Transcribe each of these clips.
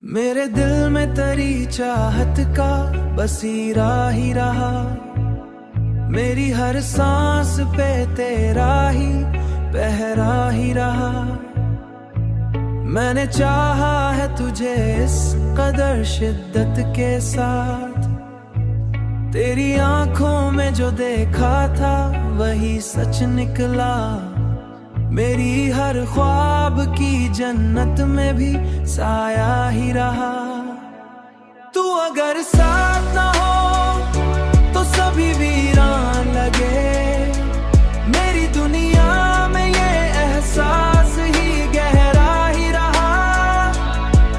मेरे दिल में तेरी चाहत का बसीरा ही रहा। मेरी हर सांस पे तेरा ही पहरा ही रहा। मैंने चाहा है तुझे इस कदर शिद्दत के साथ। तेरी आंखों में जो देखा था वही सच निकला। मेरी हर ख्वाब की जन्नत में भी साया ही रहा। तू अगर साथ ना हो तो सभी वीरान लगे। मेरी दुनिया में ये एहसास ही गहरा ही रहा।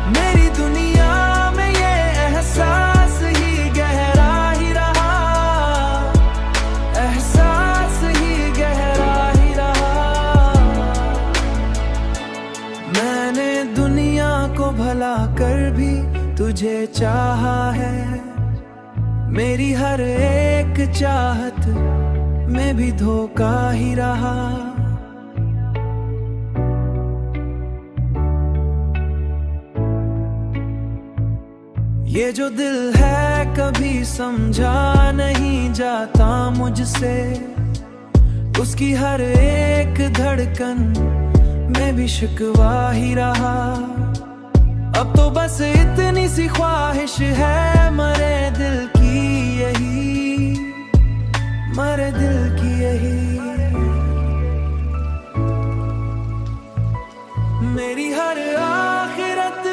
मेरी दुनिया में ये एहसास ही गहरा ही रहा। एहसास ही गहरा ही रहा। मैंने दुनिया को भला कर भी तुझे चाहा है। मेरी हर एक चाहत में भी धोखा ही रहा। ये जो दिल है कभी समझा नहीं जाता मुझसे। उसकी हर एक धड़कन में भी शिकवा ही रहा। अब तो बस इतनी सी ख्वाहिश है मरे दिल की यही। मरे दिल की यही। मेरी हर आखिरत,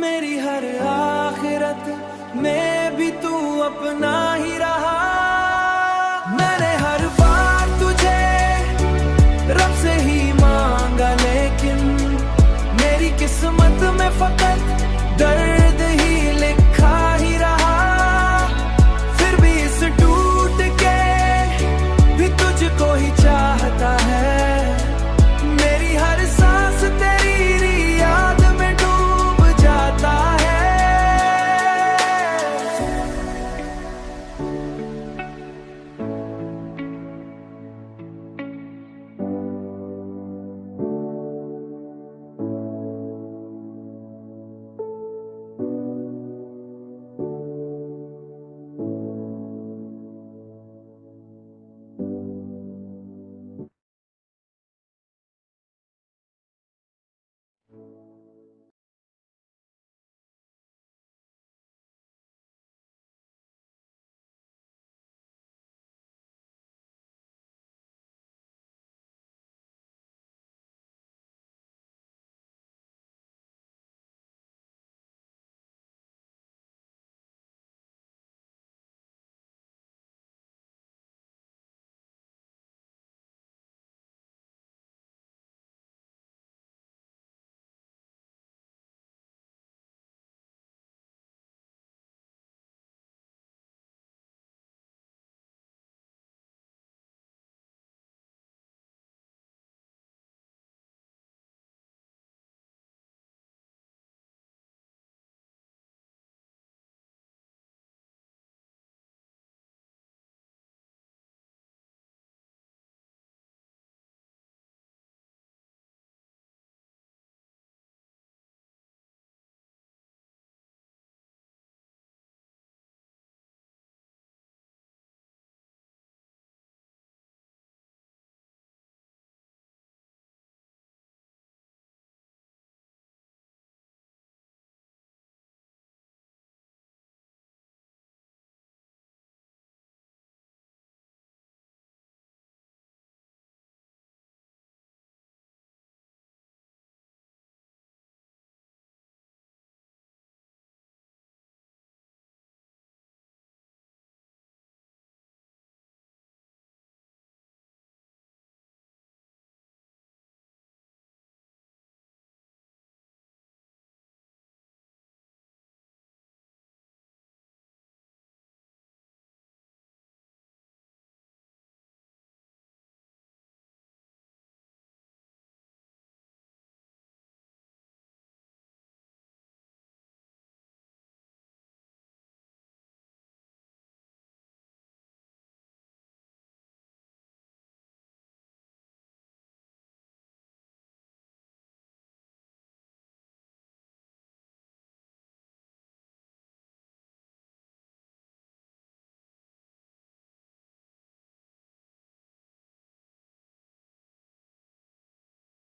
मेरी हर आखिरत में